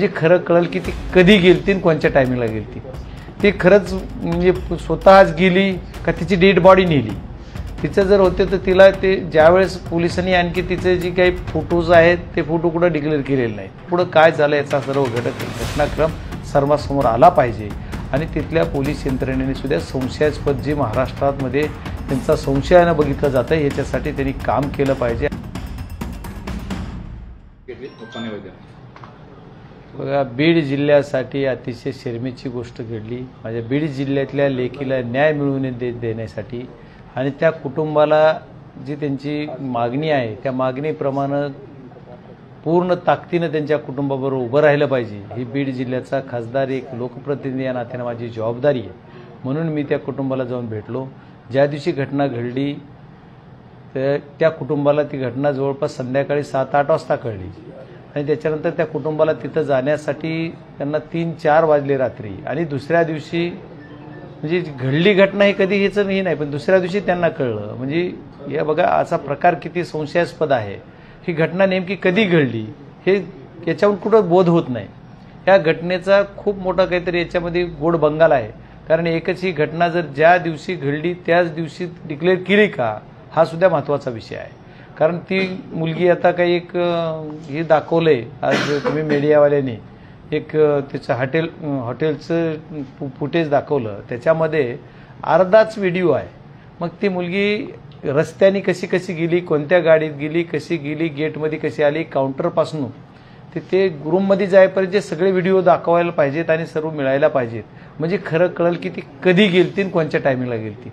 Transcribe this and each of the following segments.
म्हणजे खरं कळेल की ती कधी गेलती आणि कोणत्या टायमिंगला गेलती। ती खरंच म्हणजे स्वतःच गेली का तिची डेड बॉडी नेली। तिचं जर होते तर तिला ते ज्यावेळेस पोलिसांनी आणखी तिचे जे काही फोटोज आहेत ते फोटो कुठं डिक्लेअर केलेले नाही। पुढं काय झालं याचा सर्व घटनाक्रम सर्वांसमोर आला पाहिजे आणि तिथल्या पोलीस यंत्रणेने सुद्धा संशयास्पद जे महाराष्ट्रामध्ये त्यांचा संशयानं बघितलं जातं याच्यासाठी त्यांनी काम केलं पाहिजे। बघा, बीड जिल्ह्यासाठी अतिशय शर्मेची गोष्ट घडली। माझ्या बीड जिल्ह्यातल्या लेकीला न्याय मिळवून देण्यासाठी आणि त्या कुटुंबाला जी त्यांची मागणी आहे त्या मागणीप्रमाणे पूर्ण ताकदीनं त्यांच्या कुटुंबाबरोबर उभं राहिलं पाहिजे ही बीड जिल्ह्याचा खासदार एक लोकप्रतिनिधी या नात्यानं माझी जबाबदारी आहे। म्हणून मी त्या कुटुंबाला जाऊन भेटलो। ज्या दिवशी घटना घडली तर त्या कुटुंबाला ती घटना जवळपास संध्याकाळी 7-8 वाजता कळली आणि त्याच्यानंतर त्या कुटुंबाला तिथं जाण्यासाठी त्यांना 3-4 वाजले रात्री आणि दुसऱ्या दिवशी म्हणजे घडली घटना ही कधी हेच नाही पण दुसऱ्या दिवशी त्यांना कळलं। म्हणजे या बघा असा प्रकार किती संशयास्पद आहे। ही घटना नेमकी कधी घडली हे याच्यावर कुठं बोध होत नाही। या घटनेचा खूप मोठा काहीतरी याच्यामध्ये गोड बंगाल आहे, कारण एकच ही घटना जर ज्या दिवशी घडली त्याच दिवशी डिक्लेअर केली का हा सुद्धा महत्त्वाचा विषय आहे। कारण ती मुलगी आता काही एक हे दाखवलंय आज तुम्ही मीडियावाल्यांनी एक त्याचं हॉटेलचं फुटेज दाखवलं, त्याच्यामध्ये अर्धाच व्हिडिओ आहे। मग ती मुलगी रस्त्याने कशी गेली, कोणत्या गाडीत गेली, कशी गेली, गेटमध्ये कशी आली, काउंटरपासून ते रूममध्ये जायपर्यंत सगळे व्हिडिओ दाखवायला पाहिजेत आणि सर्व मिळायला पाहिजेत। म्हणजे खरं कळेल की ती कधी गेलती आणि कोणत्या टायमिंगला गेलती।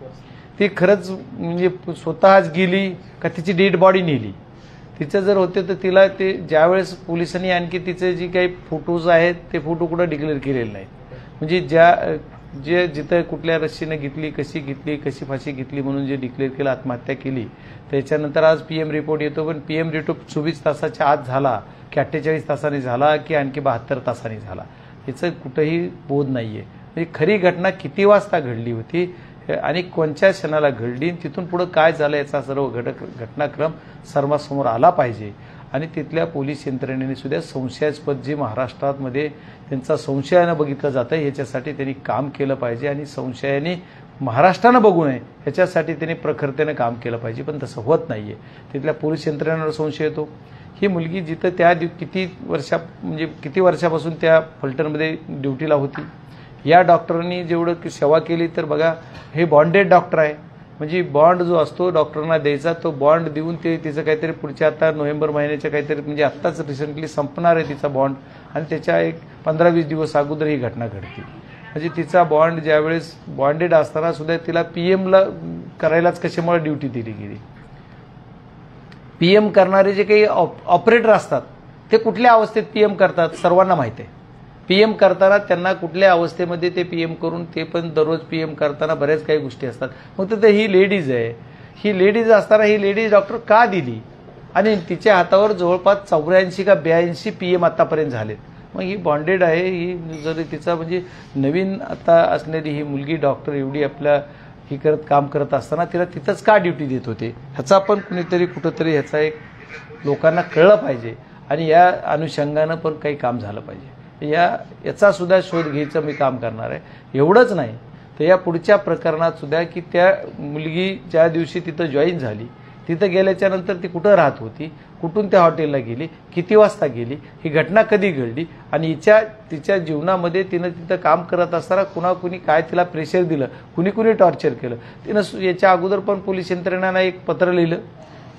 ती खरंच म्हणजे स्वतःच गेली का तिची डेड बॉडी नेली। तिचं जर होते तर तिला ते ज्यावेळेस पोलिसांनी आणखी तिचे जे काही फोटोज आहेत ते फोटो कुठं डिक्लेअर केलेले नाही। म्हणजे जे जिथं कुठल्या रस्सीनं घेतली, कशी फाशी घेतली म्हणून जे डिक्लेअर केलं आत्महत्या केली, त्याच्यानंतर आज PM रिपोर्ट येतो, पण PM रिपोर्ट 24 तासाच्या आत झाला की 48 तासांनी झाला की आणखी 72 तासांनी झाला याचं कुठंही बोध नाहीये। म्हणजे खरी घटना किती वाजता घडली होती आणि कोणत्या क्षणाला घडली, तिथून पुढे काय झालं याचा सर्व घटनाक्रम सर्वांसमोर आला पाहिजे आणि तिथल्या पोलीस यंत्रणेने सुद्धा संशयास्पद जे महाराष्ट्रामध्ये त्यांचा संशयानं बघितलं जातं याच्यासाठी त्यांनी काम केलं पाहिजे आणि संशयाने महाराष्ट्रानं बघू नये याच्यासाठी त्यांनी प्रखरतेनं काम केलं पाहिजे, पण तसं होत नाहीये। तिथल्या पोलीस यंत्रणेवर संशय येतो। ही मुलगी जिथं त्या किती वर्षापासून त्या फलटणमध्ये ड्युटीला होती। या डॉक्टरांनी जेवढं सेवा केली तर बघा, हे बॉन्डेड डॉक्टर आहे। म्हणजे बॉन्ड जो असतो डॉक्टरांना द्यायचा तो बॉन्ड देऊन ते तिचं काहीतरी पुढच्या आता नोव्हेंबर महिन्याच्या काहीतरी म्हणजे आत्ताच रिसेंटली संपणार आहे तिचा बॉन्ड आणि त्याच्या एक 15-20 दिवस अगोदर ही घटना घडली। म्हणजे तिचा बॉन्ड ज्यावेळेस बॉन्डेड असताना सुद्धा तिला PM करायलाच कशामुळे ड्युटी दिली गेली। PM करणारे जे काही ऑपरेटर असतात ते कुठल्या अवस्थेत PM करतात सर्वांना माहिती आहे। PM करताना त्यांना कुठल्या अवस्थेमध्ये ते PM करून ते पण दररोज PM करताना बऱ्याच काही गोष्टी असतात। मग तर ही लेडीज आहे, ही लेडीज असताना ही लेडीज डॉक्टर का दिली आणि तिच्या हातावर जवळपास 84 का 82 PM आतापर्यंत झालेत। मग ही बॉन्डेड आहे, ही जर तिचा म्हणजे नवीन आता असणारी ही मुलगी डॉक्टर एवढी आपल्या काम करत असताना तिला तिथंच का ड्युटी देत होते ह्याचा पण कुणीतरी कुठंतरी ह्याचा एक लोकांना कळलं पाहिजे आणि या अनुषंगानं पण काही काम झालं पाहिजे। याचा सुद्धा शोध घ्यायचं मी काम करणार आहे। एवढंच नाही तर या पुढच्या प्रकरणात सुद्धा की त्या मुलगी ज्या दिवशी तिथं जॉईन झाली तिथं गेल्याच्या नंतर ती कुठं राहत होती, कुठून त्या हॉटेलला गेली, किती वाजता गेली, ही घटना कधी घडली आणि तिच्या जीवनामध्ये तिनं तिथं काम करत असताना कुणी काय तिला प्रेशर दिलं, कुणी टॉर्चर केलं। तिनं याच्या अगोदर पण पोलीस यंत्रणेला एक पत्र लिहिलं,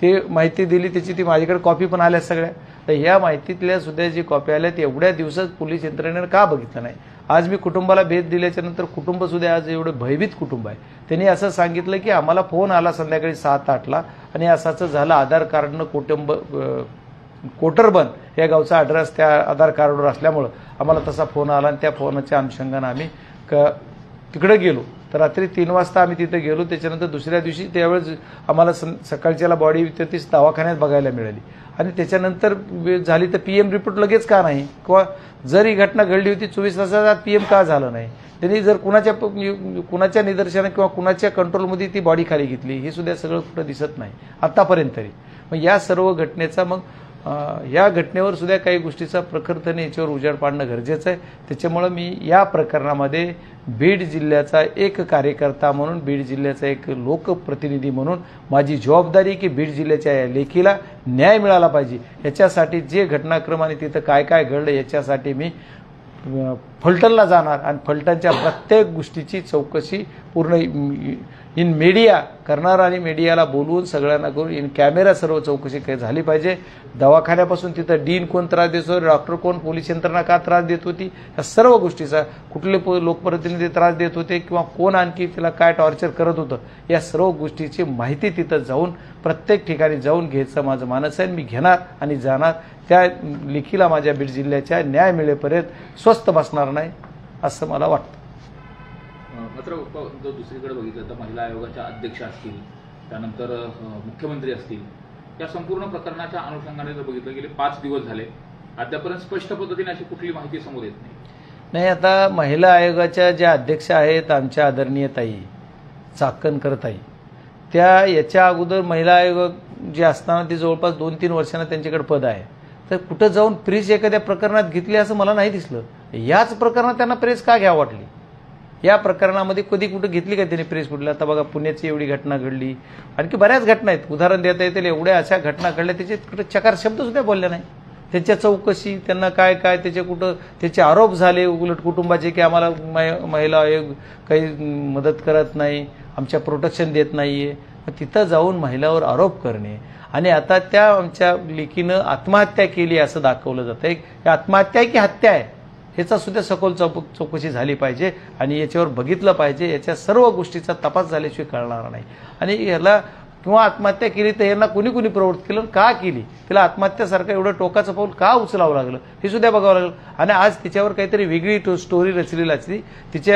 ते माहिती दिली, त्याची ती माझ्याकडे कॉपी पण आल्या सगळ्या। तर ह्या माहितीतल्या सुद्धा जी कॉपी आल्या एवढ्या दिवसात पोलीस यंत्रणेनं का बघितलं नाही। आज मी कुटुंबाला भेट दिल्याच्या नंतर कुटुंब सुद्धा आज एवढं भयभीत कुटुंब आहे। त्यांनी असं सांगितलं की आम्हाला फोन आला संध्याकाळी 7-8ला आणि असं झालं, आधार कार्डनं कोटरबन या गावचा ॲड्रेस त्या आधार कार्डवर असल्यामुळं आम्हाला तसा फोन आला आणि त्या फोनच्या अनुषंगानं आम्ही तिकडे गेलो। तर रात्री 3 वाजता आम्ही तिथे गेलो। त्याच्यानंतर दुसऱ्या दिवशी त्यावेळेस आम्हाला सकाळच्याला बॉडी तीच दवाखान्यात बघायला मिळाली आणि त्याच्यानंतर झाली तर PM रिपोर्ट लगेच का नाही, किंवा जर ही घटना घडली होती 24 तासात PM का झालं नाही, त्यांनी जर कुणाच्या निदर्शनात किंवा कुणाच्या कंट्रोलमध्ये ती बॉडी खाली घेतली हे सुद्धा सगळं कुठं दिसत नाही आतापर्यंत तरी। मग या सर्व घटनेचा मग या घटनेवर सुद्धा काही गोष्टीचा प्रखरतेने याच्यावर उजेड पाडणं गरजेचं आहे. त्याच्यामुळं मी या प्रकरणामध्ये बीड जिल्ह्याचा एक कार्यकर्ता म्हणून, बीड जिल्ह्याचा एक लोकप्रतिनिधी म्हणून माझी जबाबदारी की बीड जिल्ह्याच्या या लेखीला न्याय मिळाला पाहिजे. याच्यासाठी जे घटनाक्रम आणि तिथं काय काय घडलं याच्यासाठी मी फलटणला जाणार आणि फलटणच्या प्रत्येक गोष्टीची चौकशी पूर्ण इन मीडिया करणार आणि मीडियाला बोलवून सगळ्यांना करून इन कॅमेरा सर्व चौकशी काही झाली पाहिजे. दवाखान्यापासून तिथं डीन कोण त्रास देत होते, डॉक्टर कोण, पोलीस यंत्रणा का त्रास देत होती, या सर्व गोष्टीचा कुठले लोकप्रतिनिधी त्रास देत होते किंवा कोण आणखी तिला काय टॉर्चर करत होतं, या सर्व गोष्टीची माहिती तिथं जाऊन प्रत्येक ठिकाणी जाऊन घ्यायचं माझं मानस आहे. मी घेणार आणि जाणार. त्या लेखीला माझ्या बीड जिल्ह्याच्या न्याय मिळेपर्यंत स्वस्थ बसणार नाही असं मला वाटतं. मात्र जर दुसरीकडे बघितलं तर महिला आयोगाच्या अध्यक्ष असतील, त्यानंतर मुख्यमंत्री असतील, या संपूर्ण प्रकरणाच्या अनुषंगाने जर बघितलं गेले 5 दिवस झाले, अद्यापर्यंत स्पष्ट पद्धतीने अशी कुठली माहिती समोर येत नाही. आता महिला आयोगाच्या ज्या अध्यक्ष आहेत आमच्या आदरणीय ताई चाकणकर ताई, त्या याच्या अगोदर महिला आयोग जे असताना ते जवळपास 2-3 वर्षांना त्यांच्याकडे पद आहे. तर कुठं जाऊन प्रेस एखाद्या प्रकरणात घेतली असं मला नाही दिसलं. याच प्रकरणात त्यांना प्रेस का घ्यावं वाटली? या प्रकरणामध्ये कधी कुठं घेतली का त्यांनी प्रेस कुठल्या? आता बघा पुण्याची एवढी घटना घडली, आणखी बऱ्याच घटना आहेत, उदाहरण देता येतील. एवढ्या अशा घटना घडल्या त्याचे कुठं चकार शब्द सुद्धा बोलले नाही. त्यांच्या चौकशी, त्यांना काय काय त्याचे कुठं त्याचे आरोप झाले उलट कुटुंबाचे की आम्हाला महिला आयोग काही मदत करत नाही, आमच्या प्रोटेक्शन देत नाहीये. तिथं जाऊन महिलावर आरोप करणे आणि आता त्या आमच्या लेकीनं आत्महत्या केली असं दाखवलं जातंय. आत्महत्या आहे की हत्या आहे ह्याचा सुद्धा सखोल चौकशी झाली पाहिजे आणि याच्यावर बघितलं पाहिजे. याच्या सर्व गोष्टीचा तपास झाल्याशिवाय कळणार नाही. आणि याला किंवा आत्महत्या केली तर यांना कुणी कुणी प्रवृत्त केलं, का केली, तिला आत्महत्यासारखं एवढं टोकाचं पाऊल का उचलावं लागलं हे सुद्धा बघावं लागलं. आणि आज तिच्यावर काहीतरी वेगळी स्टोरी रचलेली असली,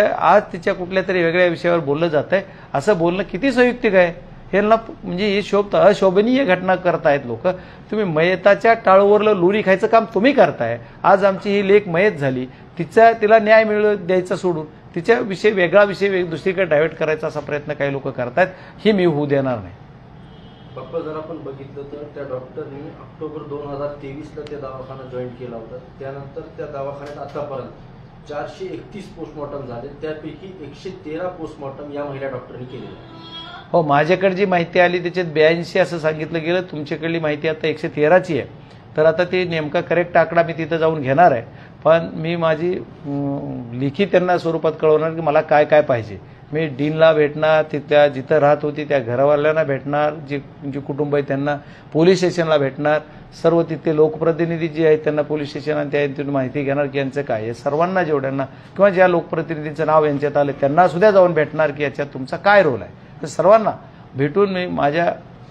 आज तिच्या कुठल्या तरी वेगळ्या विषयावर बोललं जात आहे. असं बोलणं किती संयुक्तिक आहे? यांना म्हणजे हे अशोभनीय घटना करतायत लोक. तुम्ही मयताच्या टाळूवरलं लोणी खायचं काम तुम्ही करताय. आज आमची ही लेक मयत झाली, तिला न्याय द्यायचा सोडून तिच्या विषय वेगळा विषय दुसरीकडे डायव्हर्ट करायचा असा प्रयत्न काही लोक करतायत. हे मी होऊ देणार नाही. बाप्पा, जर आपण बघितलं तर त्या डॉक्टरनी ऑक्टोबर 2023ला त्या दवाखाना जॉईन केला होता. त्यानंतर त्या दवाखान्यात आतापर्यंत 431 पोस्टमॉर्टम झाले, त्यापैकी 113 पोस्टमॉर्टम या महिला डॉक्टरनी केले. हो, माझ्याकडे जी माहिती आली त्याच्यात 82 असं सांगितलं गेलं. तुमच्याकडली माहिती आता 113ची आहे. तर आता ते नेमका करेक्ट आकडा मी तिथं जाऊन घेणार आहे. पण मी माझी लिखित त्यांना स्वरूपात कळवणार की मला काय काय पाहिजे. मी डीनला भेटणार, तिथल्या जिथं राहत होती त्या घरवाल्यांना भेटणार, जे कुटुंब आहे त्यांना पोलीस स्टेशनला भेटणार, सर्व तिथले लोकप्रतिनिधी जे आहेत त्यांना पोलीस स्टेशन आणि त्यातून माहिती घेणार की यांचं काय आहे. सर्वांना जेवढ्यांना किंवा ज्या लोकप्रतिनिधींचं नाव यांच्यात आलं त्यांना सुद्धा जाऊन भेटणार की याच्यात तुमचा काय रोल आहे. तर सर्वांना भेटून मी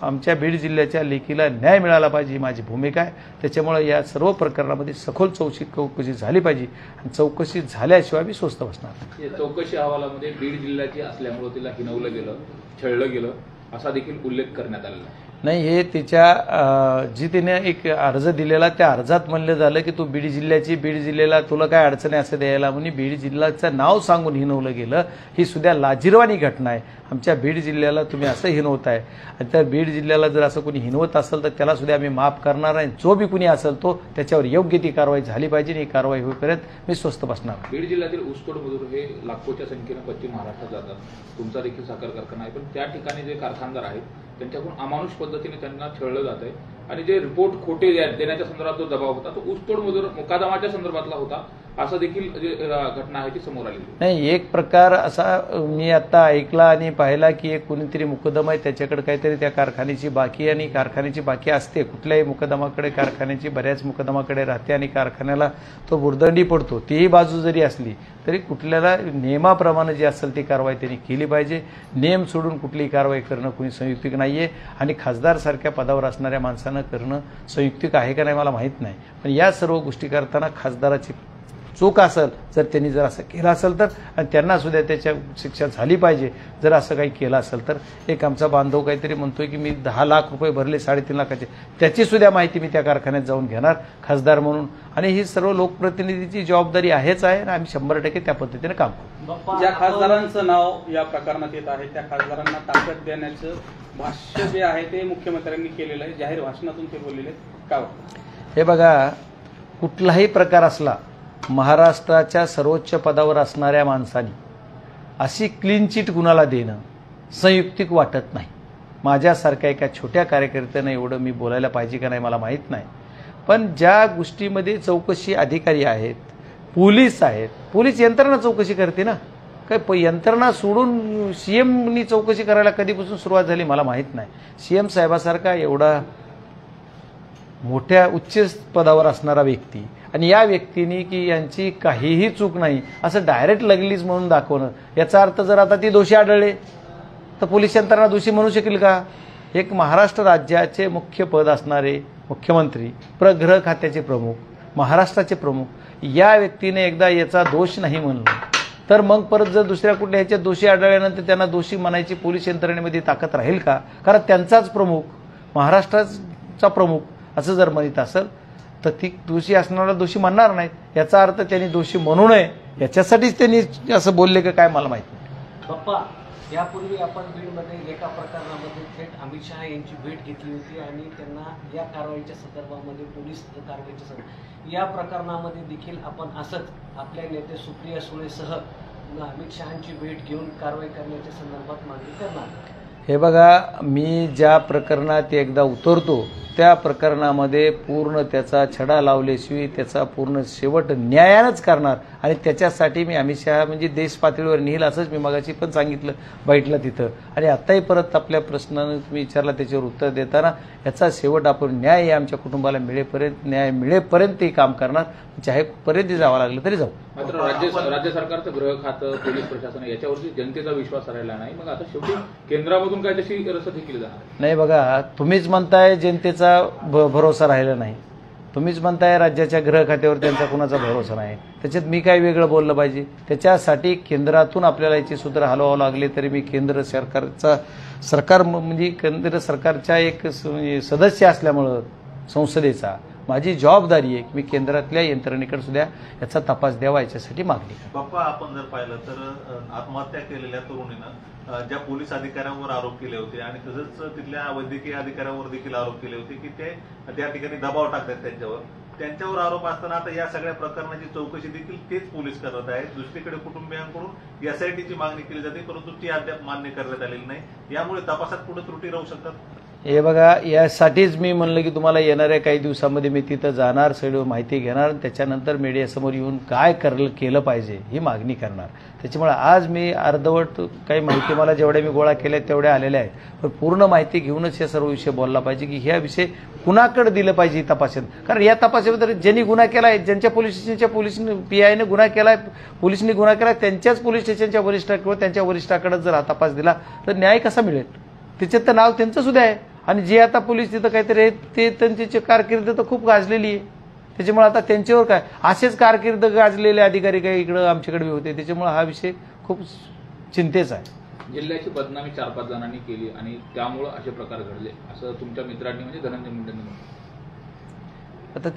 आमच्या बीड जिल्ह्याच्या लेकीला न्याय मिळाला पाहिजे ही माझी भूमिका आहे. त्याच्यामुळे या सर्व प्रकरणामध्ये सखोल चौकशी झाली पाहिजे आणि चौकशी झाल्याशिवाय मी स्वस्थ बसणार. चौकशी अहवालामध्ये बीड जिल्ह्याची असल्यामुळे तिला हिनवलं गेलं, छळलं गेलं असा देखील उल्लेख करण्यात आलेला आहे. नाही, हे तिच्या जी तिने एक अर्ज दिलेला त्या अर्जात म्हणलं झालं की तू बीड जिल्ह्याची, बीड जिल्ह्याला तुला काय अडचणी असं द्यायला म्हणून बीड जिल्ह्याचं नाव सांगून हिनवलं गेलं. ही सुद्धा लाजिरवाणी घटना आहे. आमच्या बीड जिल्ह्याला तुम्ही असं हिनवताय आणि त्या बीड जिल्ह्याला जर असं कोणी हिनवत असेल तर त्याला सुद्धा आम्ही माफ करणार आहे. जो बी कुणी असेल तो त्याच्यावर योग्य ती कारवाई झाली पाहिजे. ही कारवाई होईपर्यंत मी स्वस्थ बसणार. बीड जिल्ह्यातील ऊसतोड मजूर हे लाखोच्या संख्येनं पश्चिम महाराष्ट्रात जातात. तुमचा देखील साखर कारखाना आहे, पण त्या ठिकाणी जे कारखानदार आहेत त्यांच्याकडून अमानुष पद्धतीने त्यांना छळलं जात आहे आणि जे रिपोर्ट खोटे देण्याच्या संदर्भात जो दबाव होता तो ऊसतोड मजूर मुकादमाच्या संदर्भातला होता असं देखील घटना आहे ती समोर आलेली नाही. एक प्रकार असा मी आता ऐकला आणि पाहिला की एक कुणीतरी मुकदमा आहे त्याच्याकडे काहीतरी त्या कारखान्याची बाकी आणि कारखान्याची बाकी असते. कुठल्याही मुकदमाकडे कारखान्याची बऱ्याच मुकदमाकडे राहते आणि कारखान्याला तो बुरदंडी पडतो. तीही बाजू जरी असली तरी कुठल्याला नियमाप्रमाणे जी असेल ती कारवाई त्यांनी केली पाहिजे. नियम सोडून कुठलीही कारवाई करणं कुणी संयुक्तिक नाहीये आणि खासदारसारख्या पदावर असणाऱ्या माणसानं करणं संयुक्तिक आहे का नाही मला माहीत नाही. पण या सर्व गोष्टी करताना खासदाराची चूक असेल जर त्यांनी जर असं केलं असेल तर आणि त्यांना सुद्धा त्याच्या शिक्षा झाली पाहिजे जर असं काही केलं असेल तर. एक आमचा बांधव काहीतरी म्हणतोय की मी 10 लाख रुपये भरले 3.5 लाखाचे, त्याची सुद्धा माहिती मी त्या कारखान्यात जाऊन घेणार खासदार म्हणून. आणि ही सर्व लोकप्रतिनिधीची जबाबदारी आहेच आहे आणि आम्ही 100% त्या पद्धतीने काम करू. ज्या खासदारांचं नाव या प्रकरणात येत आहे त्या खासदारांना ताकद देण्याचं भाष्य जे आहे ते मुख्यमंत्र्यांनी केलेलं आहे, जाहीर भाषणातून ते बोललेले. काय वाटतं? हे बघा, कुठलाही प्रकार असला, महाराष्ट्राच्या सर्वोच्च पदावर असणाऱ्या माणसाने अशी क्लीन चिट कुणाला देणं संयुक्तिक वाटत नाही. माझ्यासारख्या एका छोट्या कार्यकर्त्यानं एवढं मी बोलायला पाहिजे का नाही मला माहीत नाही, पण ज्या गोष्टीमध्ये चौकशी अधिकारी आहेत, पोलीस आहेत, पोलीस यंत्रणा चौकशी करते ना. काय यंत्रणा सोडून सीएमनी चौकशी करायला कधीपासून सुरुवात झाली मला माहीत नाही. सीएम साहेबासारखा एवढा मोठ्या उच्च पदावर असणारा व्यक्ती आणि या व्यक्तीने की यांची काहीही चूक नाही असं डायरेक्ट लगलीच म्हणून दाखवणं, याचा अर्थ जर आता ती दोषी आढळले तर पोलीस यंत्रणा दोषी म्हणू शकेल का? एक महाराष्ट्र राज्याचे मुख्य पद असणारे मुख्यमंत्री, गृह खात्याचे प्रमुख, महाराष्ट्राचे प्रमुख, या व्यक्तीने एकदा याचा दोष नाही म्हणलं तर मग परत जर दुसऱ्या कुठल्या ह्याच्यात दोषी आढळल्यानंतर त्यांना दोषी म्हणायची पोलीस यंत्रणेमध्ये ताकद राहील का? कारण त्यांचाच प्रमुख, महाराष्ट्राचा प्रमुख असं जर म्हणत असेल तर ती दोषी असणारा दोषी म्हणणार नाहीत. याचा अर्थ त्यांनी दोषी म्हणू नये याच्यासाठीच त्यांनी असं बोलले का काय मला माहित नाही. पप्पा, यापूर्वी आपण बीडमध्ये एका प्रकरणामध्ये थेट अमित शहा यांची भेट घेतली होती आणि त्यांना या कारवाईच्या संदर्भामध्ये पोलीस कारवाईच्या या प्रकरणामध्ये देखील आपण असंच आपल्या नेते सुप्रिया सुळेसह अमित शहांची भेट घेऊन कारवाई करण्याच्या संदर्भात मागणी करणार. हे बघा, मी ज्या प्रकरणात एकदा उतरतो त्या प्रकरणामध्ये पूर्ण त्याचा छडा लावल्याशिवाय त्याचा पूर्ण शेवट न्यायानंच करणार आणि त्याच्यासाठी मी अमित शहा म्हणजे देश पातळीवर नेईल असंच मी मगाशी पण सांगितलं बैठला तिथं. आणि आत्ताही परत आपल्या प्रश्नानं तुम्ही विचारला त्याच्यावर उत्तर देताना याचा शेवट आपण न्याय आमच्या कुटुंबाला मिळेपर्यंत, न्याय मिळेपर्यंत ते काम करणार, चाहे पर्यंत जावं लागलं तरी जाऊ. मात्र राज्य सरकारचं गृह खातं, पोलीस प्रशासन याच्यावरती जनतेचा विश्वास राहिला नाही. मग आता शेवटी केंद्रामधून काय तशी रसद केली जाणार नाही. बघा, तुम्हीच म्हणताय जनतेचा भरोसा राहिला नाही, तुम्हीच म्हणताय राज्याच्या गृह खात्यावर त्यांचा कुणाचा भरोसा नाही, त्याच्यात मी काय वेगळं बोललं पाहिजे? त्याच्यासाठी केंद्रातून आपल्याला याची सूत्र हलवावं लागले तरी मी केंद्र सरकार म्हणजे केंद्र सरकारच्या एक सदस्य असल्यामुळं संसदेचा माझी जबाबदारी आहे की मी केंद्रातल्या यंत्रणेकडे सुद्धा याचा तपास द्यावा याच्यासाठी मागणी. बाप्पा, आपण जर पाहिलं तर आत्महत्या केलेल्या तरुणीनं ज्या पोलीस अधिकाऱ्यांवर आरोप केले होते आणि तसंच तिथल्या वैद्यकीय अधिकाऱ्यांवर देखील आरोप केले होते की ते त्या ठिकाणी दबाव टाकतात त्यांच्यावर आरोप असताना आता या सगळ्या प्रकरणाची चौकशी देखील तेच पोलीस करत आहेत. दुसरीकडे कुटुंबियांकडून एसआयटीची मागणी केली जाते परंतु ती अद्याप मान्य करण्यात आलेली नाही. यामुळे तपासात पुढे त्रुटी राहू शकतात. हे बघा, यासाठीच मी म्हणलं की तुम्हाला येणाऱ्या काही दिवसामध्ये मी तिथं जाणार, सगळं माहिती घेणार आणि त्याच्यानंतर मीडियासमोर येऊन काय केलं पाहिजे ही मागणी करणार. त्याच्यामुळे आज मी अर्धवट काही माहिती मला जेवढ्या मी गोळा केल्या तेवढ्या आलेल्या आहेत, पण पूर्ण माहिती घेऊनच या सर्व विषय बोलला पाहिजे की ह्या विषय कुणाकडे दिलं पाहिजे तपासात. कारण या तपासामध्ये ज्यांनी गुन्हा केलाय, ज्यांच्या पोलीस स्टेशनच्या PIने गुन्हा केलाय, पोलिसांनी गुन्हा केलाय, त्यांच्याच पोलीस स्टेशनच्या वरिष्ठाकडे त्यांच्या वरिष्ठाकडे जर हा तपास दिला तर न्याय कसा मिळेल? त्याच्यात तर नाव त्यांचं सुद्धा आहे आणि जे आता पोलीस तिथं काहीतरी आहेत ते त्यांची कारकीर्द तर खूप गाजलेली आहे. त्याच्यामुळे आता त्यांच्यावर काय असेच कारकीर्द गाजलेले अधिकारी काही इकडं आमच्याकडे होते. त्याच्यामुळे हा विषय खूप चिंतेचा आहे. जिल्ह्याची बदनामी 4-5 जणांनी केली आणि त्यामुळे असे प्रकार घडले असं तुमच्या मित्रांनी म्हणजे धनंजय मुंडेंनी म्हटलं. आता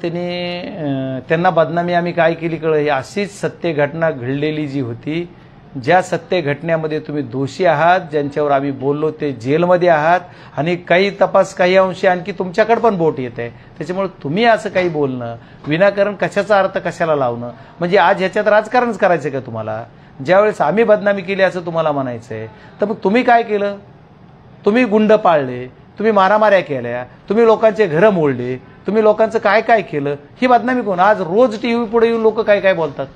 त्यांना बदनामी आम्ही काय केली कळ, ही अशीच सत्य घटना घडलेली जी होती, ज्या सत्य घटनेमध्ये तुम्ही दोषी आहात, ज्यांच्यावर आम्ही बोललो ते जेलमध्ये आहात आणि काही तपास काही अंशी आणखी तुमच्याकडे पण बोट येत आहे. त्याच्यामुळे तुम्ही असं काही बोलणं विनाकारण कशाचा अर्थ कशाला लावणं, म्हणजे आज ह्याच्यात राजकारणच करायचं का तुम्हाला? ज्यावेळेस आम्ही बदनामी केली असं तुम्हाला म्हणायचंय तर मग तुम्ही काय केलं? तुम्ही गुंड पाळले, तुम्ही मारामाऱ्या केल्या, तुम्ही लोकांचे घरं मोडले, तुम्ही लोकांचं काय काय केलं, ही बदनामी कोण? आज रोज टीव्ही पुढे येऊन लोक काय काय बोलतात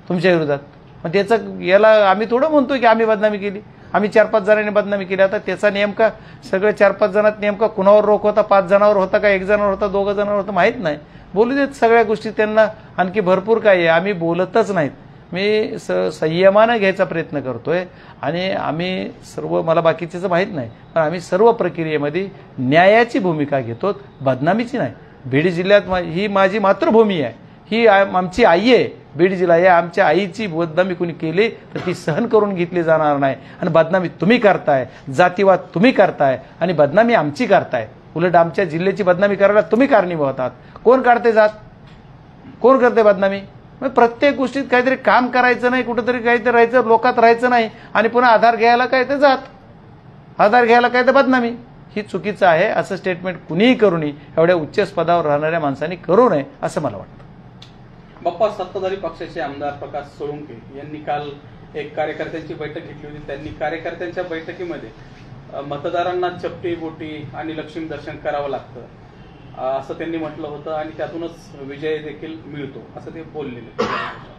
तुमच्या विरोधात. मग त्याचं याला आम्ही थोडं म्हणतोय की आम्ही बदनामी केली, आम्ही 4-5 जणांनी बदनामी केली. आता त्याचा नेमका सगळे 4-5 जणात नेमका कुणावर रोख होता? 5 जणांवर होता का 1 जणावर होता, 2 जणांवर होता, माहीत नाही. बोलू देत सगळ्या गोष्टी, त्यांना आणखी भरपूर काय आहे. आम्ही बोलतच नाहीत. मी संयमानं घ्यायचा प्रयत्न करतोय आणि आम्ही सर्व, मला बाकीचं माहीत नाही, पण आम्ही सर्व प्रक्रियेमध्ये न्यायाची भूमिका घेतो, बदनामीची नाही. बीड जिल्ह्यात ही माझी मातृभूमी आहे, ही आमची आई आहे. बीड जिल्हा या आमच्या आईची बदनामी कुणी केली तर ती सहन करून घेतली जाणार नाही. आणि बदनामी तुम्ही करताय, जातीवाद तुम्ही करताय आणि बदनामी आमची करताय. उलट आमच्या जिल्ह्याची बदनामी करायला तुम्ही कारणीभूत आहात. कोण काढते जात? कोण करते बदनामी? मग प्रत्येक गोष्टीत काहीतरी काम करायचं नाही, कुठेतरी काहीतरी राहायचं, लोकात राहायचं नाही आणि पुन्हा आधार घ्यायला काय ते जात, आधार घ्यायला काय ते बदनामी. ही चुकीचं आहे. असं स्टेटमेंट कुणीही करू नये, एवढ्या उच्च पदावर राहणाऱ्या माणसांनी करू नये असं मला वाटतं. बाप्पा, सत्ताधारी पक्षाचे आमदार प्रकाश सोळुंके यांनी काल एक कार्यकर्त्यांची बैठक घेतली होती. त्यांनी कार्यकर्त्यांच्या बैठकीमध्ये मतदारांना चपटी बोटी आणि लक्ष्मी दर्शन करावं लागतं असं त्यांनी म्हटलं होतं आणि त्यातूनच विजय देखील मिळतो असं ते बोललेले.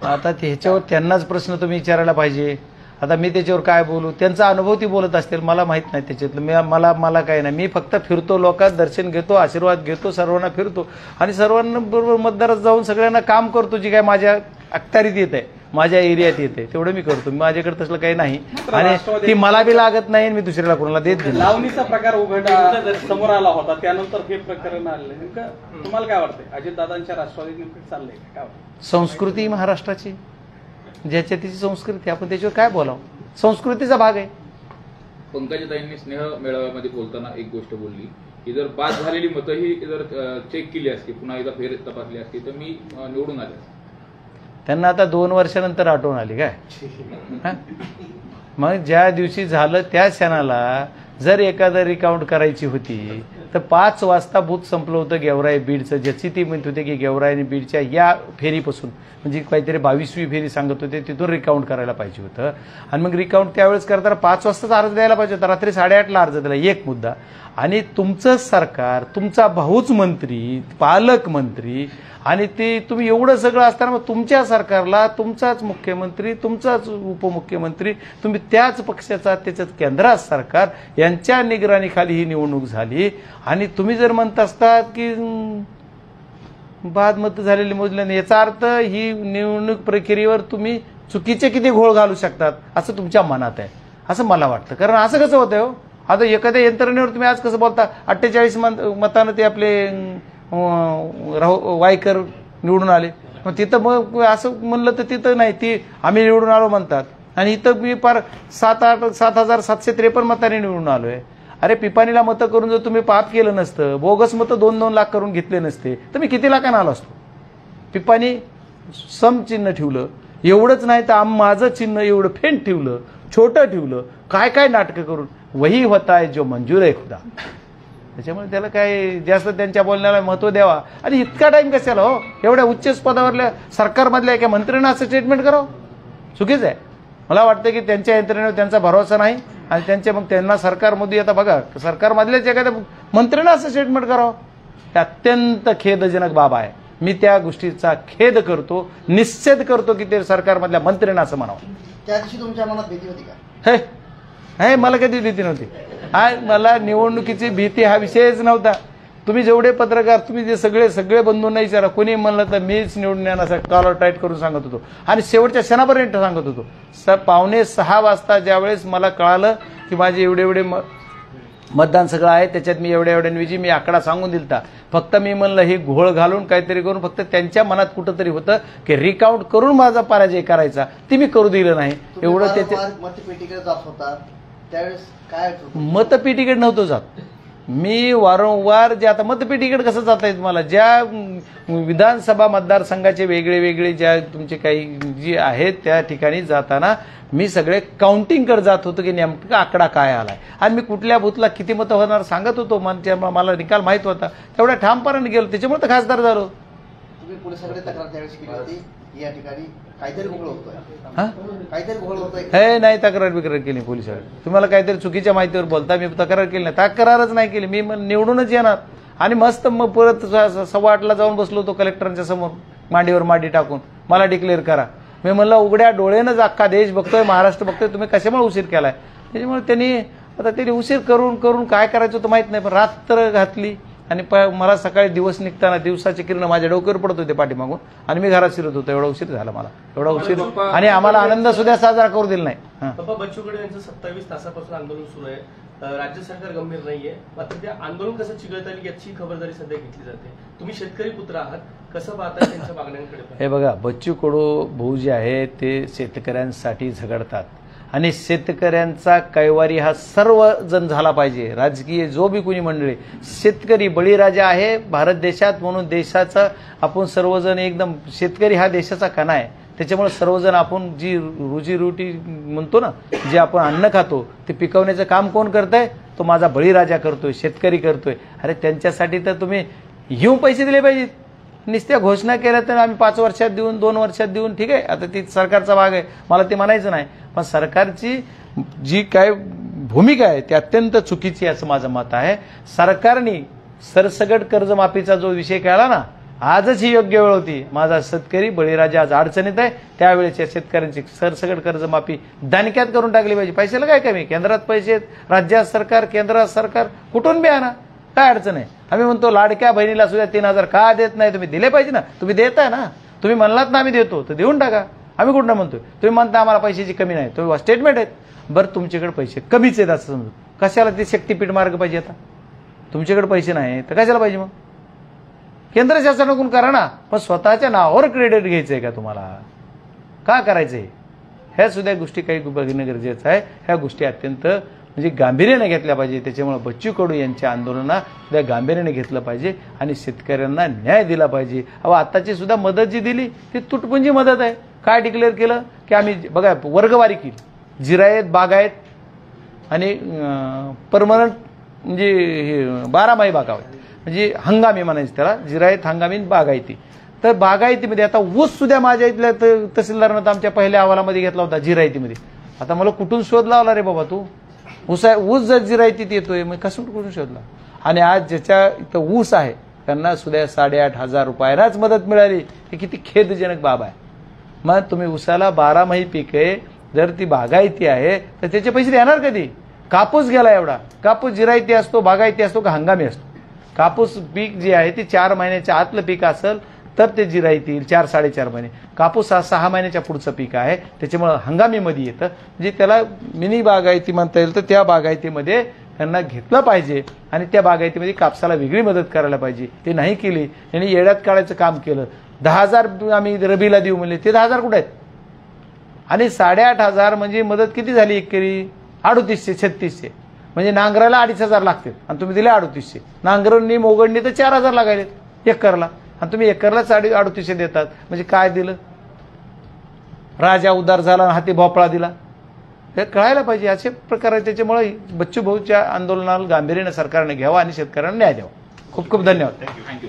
आता ह्याच्यावर त्यांनाच प्रश्न तुम्ही विचारायला पाहिजे. आता मी त्याच्यावर काय बोलू, त्यांचा अनुभव ती बोलत असतील, मला माहित नाही त्याच्यातलं. मला काय नाही, मी फक्त फिरतो, लोकात दर्शन घेतो, आशीर्वाद घेतो, सर्वांना फिरतो आणि सर्वांना बरोबर मतदारात जाऊन सगळ्यांना काम करतो. जी काय माझ्या अखत्यारीत येत आहे, माझ्या एरियात येते तेवढं मी करतो. माझ्याकडे तसलं काही नाही आणि ती मला बी लागत नाही, मी दुसऱ्याला कोणाला देत नाही. लावणीचा प्रकार उघडा समोर आला होता, त्यानंतर हे प्रकरण आलं. नेमकं तुम्हाला काय वाटतंय, अजितदादांच्या राष्ट्रवादीत नेमकं चाललंय काय वाटतं? संस्कृती महाराष्ट्राची, ज्याच्या तिची संस्कृती, आपण त्याच्यावर काय बोलावं, संस्कृतीचा भाग आहे. पंकजाताईंनी स्नेह मेळाव्यामध्ये बोलताना एक गोष्ट बोलली की जर बाद झालेली मतंही जर चेक केली असती, पुन्हा एकदा फेर तपासली असती तर मी निवडून आले असते. त्यांना आता 2 वर्षानंतर आठवण आली काय? मग ज्या दिवशी झालं त्या क्षणाला जर एखादं रिकाउंट करायची होती तर 5 वाजता बूथ संपलं होतं गेवराई बीडचं, ज्याची ती म्हणत होते की गेवराई आणि बीडच्या या फेरीपासून म्हणजे काहीतरी 22वी फेरी सांगत होते, तिथून रिकाउंट करायला पाहिजे होतं. आणि मग रिकाउंट त्यावेळेस करताना 5 वाजताच अर्ज द्यायला पाहिजे होता, रात्री 8:30ला अर्ज दिला. एक मुद्दा. आणि तुमचं सरकार, तुमचा भाऊच मंत्री, पालकमंत्री आणि ते तुम्ही एवढं सगळं असताना मग तुमच्या सरकारला तुमचाच मुख्यमंत्री, तुमचाच उपमुख्यमंत्री, तुम्ही त्याच पक्षाचा, त्याच्यात केंद्रात सरकार यांच्या निगराणीखाली ही निवडणूक झाली. आणि तुम्ही जर म्हणत असतात की बाद मत झालेली मोजल्याने, याचा अर्थ ही निवडणूक प्रक्रियेवर तुम्ही चुकीचे किती घोळ घालू शकतात असं तुमच्या मनात आहे असं मला वाटतं. कारण असं कसं होतंय हो, आता एखाद्या यंत्रणेवर तुम्ही आज कसं बोलता, 48 मतानं ते आपले वायकर निवडून आले, मग तिथं मग असं म्हणलं तर तिथं नाही, ती आम्ही निवडून आलो म्हणतात. आणि इथं मी फार 7,753 मतांनी निवडून आलोय. अरे पिपाणीला मतं करून जर तुम्ही पाप केलं नसतं, बोगस मतं 2-2 लाख करून घेतले नसते तर मी किती लाखांना आलो असतो. पिपाणी सम चिन्ह ठेवलं, एवढंच नाही तर माझं चिन्ह एवढं फेंट ठेवलं, छोटं ठेवलं, काय काय नाटकं करून. वही होता है जो मंजूर आहे खुदा. त्याच्यामुळे त्याला काय जास्त त्यांच्या बोलण्याला महत्व द्यावा. आणि इतका टाइम कशाला हो, एवढ्या उच्च पदावरल्या सरकारमधल्या एका मंत्र्यांना असं स्टेटमेंट करावं चुकीचं आहे. मला वाटतं की त्यांच्या यंत्रणेवर त्यांचा भरोसा नाही आणि मग त्यांना सरकारमध्ये आता बघा, सरकारमधल्याच एखाद्या मंत्र्यांना असं स्टेटमेंट करावं, हे अत्यंत खेदजनक बाब आहे. मी त्या गोष्टीचा खेद करतो, निषेध करतो की ते सरकारमधल्या मंत्र्यांना असं म्हणावं. त्या दिवशी तुमच्या मनात भीती होती का? हे मला कधी भीती नव्हती. मला निवडणुकीची भीती हा विषयच नव्हता. तुम्ही जेवढे पत्रकार, तुम्ही जे सगळे बंधूंना विचारा, कोणी म्हणलं तर मीच निवडून येण्याचा कॉलर टाईट करून सांगत होतो आणि शेवटच्या क्षणापर्यंत सांगत होतो. 5:45 वाजता ज्यावेळेस मला कळालं की माझे एवढे मतदान सगळं आहे, त्याच्यात मी एवढ्याऐवजी मी आकडा सांगून दिलता. फक्त मी म्हणलं हे घोळ घालून काहीतरी करून फक्त त्यांच्या मनात कुठंतरी होतं की रिकाउंट करून माझा पराजय करायचा, ती मी करू दिलं नाही. एवढं त्याच्या मतपेटीकडे जात होता त्यावेळेस काय मतपेटीकडे नव्हतं जात मी वारंवार. जे आता मतपेटीकडे कसं जाता येत मला, ज्या विधानसभा मतदारसंघाचे वेगळे ज्या तुमचे काही जे आहेत त्या ठिकाणी जाताना मी सगळे काउंटिंगकडे जात होतो की नेमका आकडा काय आलाय आणि मी कुठल्या बूथला किती मतं होणार सांगत होतो. मला निकाल माहित होता, तेवढ्या ठामपणाने गेलो, त्याच्यामुळे तर खासदार झालो. तुम्ही पोलिसांकडे तक्रार त्यावेळेस केली होती, या ठिकाणी काहीतरी घोळ होतोय. हे नाही तक्रार बिक्रार केली पोलिसांकडे. तुम्हाला काहीतरी चुकीच्या माहितीवर बोलता, मी तक्रार केली नाही, तक्रारच नाही केली. मी निवडूनच येणार आणि मस्त मग परत 8:15 जाऊन बसलो होतो कलेक्टरांच्या समोर, मांडीवर मांडी टाकून, मला डिक्लेअर करा. मी म्हणलं उघड्या डोळेनंच अख्खा देश बघतोय, महाराष्ट्र बघतोय, तुम्ही कशामुळे उशीर केलाय. त्याच्यामुळे त्यांनी उशीर करून काय करायचं होतं माहित नाही, पण रात्र घातली आणि मला सकाळी दिवस निघताना दिवसाचे किरण माझ्या डोक्यावर पडत होते पाठीमागून आणि मी घरात शिरत होतो. एवढा उशीर झाला मला, एवढा उशीर, आणि आम्हाला आनंद सुद्धा साजरा करू दिला नाही. बाप्पा, बच्चू कडू यांचं 27 तासापासून आंदोलन सुरू आहे. राज्य सरकार गंभीर नाहीये, मात्र ते आंदोलन कसं चिघळत आली याची खबरदारी सध्या घेतली जाते. तुम्ही शेतकरी पुत्र आहात, कसं पाहता त्यांच्या मागण्यांकडे? हे बघा, बच्चू कडू भाऊ जे आहेत ते शेतकऱ्यांसाठी झगडतात आणि शेतकऱ्यांचा कैवारी हा सर्वजण झाला पाहिजे. राजकीय जो बी कोणी मंडळी, शेतकरी बळीराजा आहे भारत देशात, म्हणून देशाचा आपण सर्वजण एकदम, शेतकरी हा देशाचा कणा आहे. त्याच्यामुळे सर्वजण आपण जी रोजीरोटी म्हणतो ना, जे आपण अन्न खातो ते पिकवण्याचं काम कोण करतंय? तो माझा बळीराजा करतोय, शेतकरी करतोय. अरे त्यांच्यासाठी तर तुम्ही येऊन पैसे दिले पाहिजेत. नुसत्या घोषणा केल्या तर आम्ही 5 वर्षात देऊन 2 वर्षात देऊन, ठीक आहे, आता ती सरकारचा भाग आहे, मला ते म्हणायचं नाही. पण सरकारची जी काय भूमिका आहे ती अत्यंत चुकीची असं माझं मत आहे. सरकारने सरसगट कर्जमाफीचा जो विषय केला ना, आजच ही योग्य वेळ होती. माझा शेतकरी बळीराजा आज अडचणीत आहे, त्यावेळेच्या शेतकऱ्यांची सरसगट कर्जमाफी दणक्यात करून टाकली पाहिजे. पैशाला काय कमी? केंद्रात पैसे आहेत, राज्यात सरकार, केंद्रात सरकार, कुठून बी आणा, काय अडचण आहे? आम्ही म्हणतो लाडक्या बहिणीला सुद्धा 3,000 का देत नाही? तुम्ही दिले पाहिजे ना, तुम्ही देताय ना, तुम्ही म्हणलात ना आम्ही देतो तर देऊन टाका. आम्ही कुठं म्हणतोय? तुम्ही म्हणता आम्हाला पैशाची कमी नाही, तुम्ही स्टेटमेंट आहेत. बरं तुमच्याकडे पैसे कमीच आहेत असं समजू, कशाला ते शक्तीपीठ मार्ग पाहिजे? आता तुमच्याकडे पैसे नाही तर कशाला पाहिजे मग? केंद्र शासनाकडून करा ना, पण स्वतःच्या नावावर क्रेडिट घ्यायचंय का तुम्हाला? का करायचंय? ह्या सुद्धा गोष्टी काही बघणं गरजेचं आहे. ह्या गोष्टी अत्यंत म्हणजे गांभीर्याने घेतल्या पाहिजे. त्याच्यामुळे बच्चू कडू यांच्या आंदोलनाला सुद्धा गांभीर्याने घेतलं पाहिजे आणि शेतकऱ्यांना न्याय दिला पाहिजे. आताची सुद्धा मदत जी दिली ती तुटपुंजी मदत आहे. काय डिक्लेअर केलं की आम्ही बघा वर्गवारी केली, जिरायत, बागायत आणि परमनंट म्हणजे 12माही बागायत, म्हणजे हंगामी म्हणायचं त्याला, जिरायत, हंगामी, बागायती. तर बागायतीमध्ये आता ऊस सुद्धा माझ्या इथल्या तहसीलदारानं तर आमच्या पहिल्या अहवालामध्ये घेतला होता जिरायतीमध्ये. आता मला कुठून शोध लावला रे बाबा तू? ऊस जर जिरायतीत येतोय मग कुठून शोधला? आणि आज ज्याच्या इथं ऊस आहे त्यांना सुद्धा 8,500 रुपयालाच मदत मिळाली. हे किती खेदजनक बाब आहे. मग तुम्ही ऊसाला 12माही पीक आहे, जर ती बागायती आहे तर त्याचे पैसे देणार कधी? कापूस गेला एवढा. कापूस जिरायती असतो, बागायती असतो का हंगामी असतो? कापूस पीक जे आहे ते 4 महिन्याच्या आतलं पीक असेल तर ते जिरायती येईल, 4-4.5 महिने. कापूस हा 6 महिन्याच्या पुढचं पीक आहे, त्याच्यामुळं हंगामीमध्ये येतं. म्हणजे त्याला मिनी बागायती म्हणता येईल. तर त्या बागायतीमध्ये त्यांना घेतलं पाहिजे आणि त्या बागायतीमध्ये कापसाला वेगळी मदत करायला पाहिजे. ते नाही केली, त्यांनी येड्यात काढायचं काम केलं. 10,000 आम्ही रबीला देऊ म्हणले, ते 10,000 कुठे आहेत? आणि 8,500 म्हणजे मदत किती झाली एकरी? 3,800-3,600. म्हणजे नांगराला 2,500 लागतील आणि तुम्ही दिले 3,800. नांगरणी मोगडणी तर 4,000 लागायलेत एकरला आणि तुम्ही एकरला 3,800 देतात. म्हणजे काय दिलं? राजा उदार झाला, हाती भोपळा दिला. हे कळायला पाहिजे. असे प्रकार आहे. त्याच्यामुळे बच्चू भाऊच्या आंदोलनाला गांभीर्याने सरकारने घ्यावा आणि शेतकऱ्यांना न्याय द्यावा. खूप खूप धन्यवाद. थँक्यू.